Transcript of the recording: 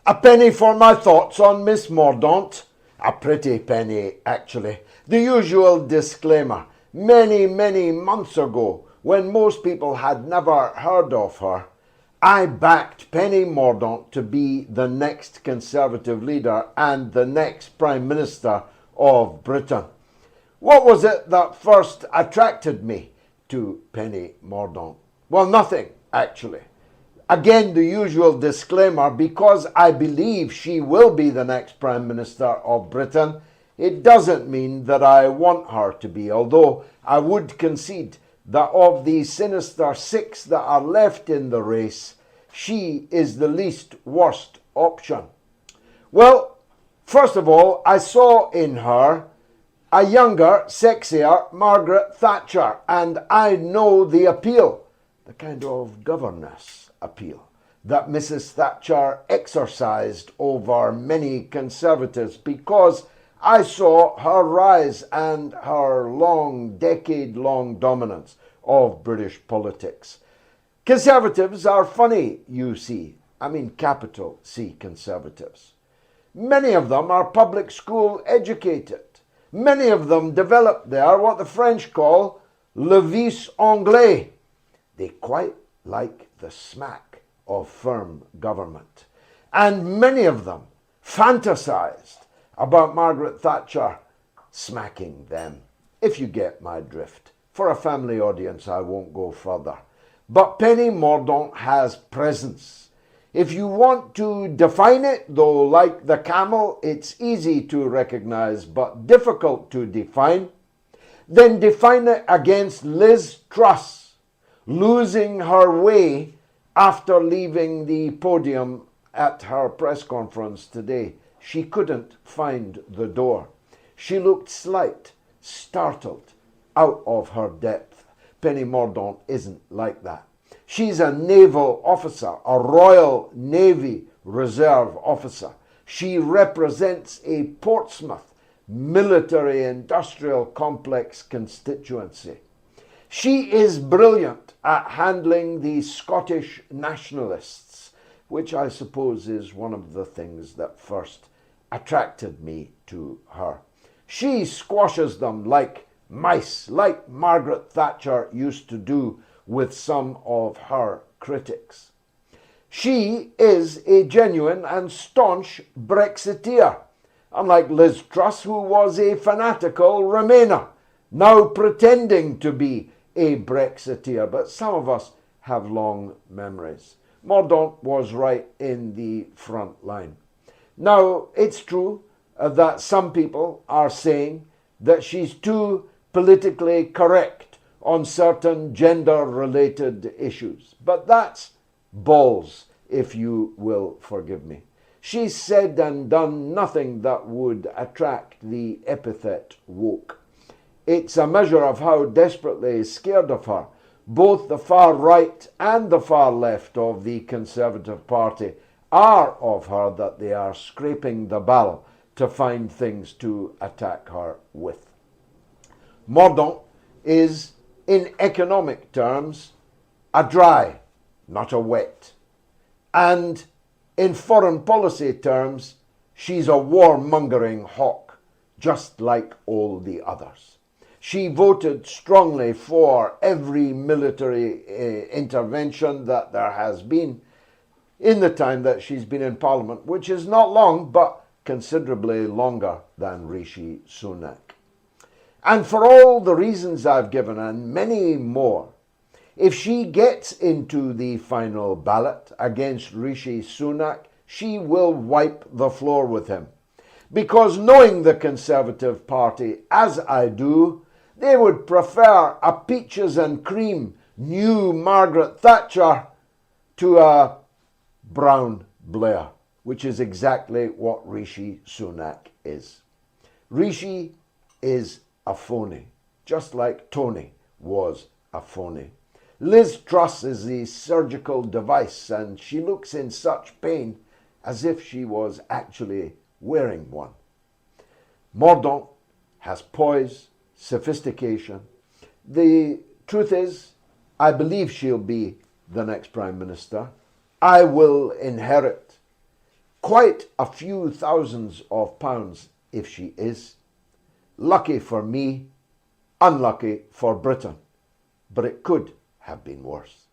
A penny for my thoughts on Miss Mordaunt. A pretty penny, actually. The usual disclaimer. Many months ago, when most people had never heard of her, I backed Penny Mordaunt to be the next Conservative leader and the next Prime Minister of Britain. What was it that first attracted me to Penny Mordaunt? Well, nothing, actually. Again, the usual disclaimer, because I believe she will be the next Prime Minister of Britain, it doesn't mean that I want her to be, although I would concede that of the sinister six that are left in the race, she is the least worst option. Well, first of all, I saw in her a younger, sexier Margaret Thatcher, and I know the appeal, the kind of governess appeal that Mrs. Thatcher exercised over many Conservatives, because I saw her rise and her decade-long dominance of British politics. Conservatives are funny, you see. I mean capital C Conservatives. Many of them are public school educated. Many of them developed there what the French call le vice anglais. They quite like the smack of firm government. And many of them fantasized about Margaret Thatcher smacking them, if you get my drift. For a family audience, I won't go further. But Penny Mordaunt has presence. If you want to define it, though like the camel, it's easy to recognize but difficult to define, then define it against Liz Truss, losing her way after leaving the podium at her press conference today. She couldn't find the door. She looked slight, startled, out of her depth. Penny Mordaunt isn't like that. She's a naval officer, a Royal Navy Reserve officer. She represents a Portsmouth military-industrial complex constituency. She is brilliant at handling the Scottish nationalists, which I suppose is one of the things that first attracted me to her. She squashes them like mice, like Margaret Thatcher used to do with some of her critics. She is a genuine and staunch Brexiteer, unlike Liz Truss, who was a fanatical Remainer, now pretending to be a Brexiteer, but some of us have long memories. Mordaunt was right in the front line. Now, it's true that some people are saying that she's too politically correct on certain gender-related issues, but that's balls, if you will forgive me. She's said and done nothing that would attract the epithet woke. It's a measure of how desperately scared of her both the far right and the far left of the Conservative Party are of her that they are scraping the barrel to find things to attack her with. Mordaunt is, in economic terms, a dry, not a wet. And in foreign policy terms, she's a warmongering hawk, just like all the others. She voted strongly for every military intervention that there has been in the time that she's been in Parliament, which is not long, but considerably longer than Rishi Sunak. And for all the reasons I've given, and many more, if she gets into the final ballot against Rishi Sunak, she will wipe the floor with him. Because knowing the Conservative Party as I do, they would prefer a peaches and cream new Margaret Thatcher to a brown Blair, which is exactly what Rishi Sunak is. Rishi is a phony, just like Tony was a phony. Liz Truss is the surgical device, and she looks in such pain as if she was actually wearing one. Mordaunt has poise, sophistication. The truth is, I believe she'll be the next Prime Minister. I will inherit Quite a few thousands of pounds if she is. Lucky for me, unlucky for Britain. But it could have been worse.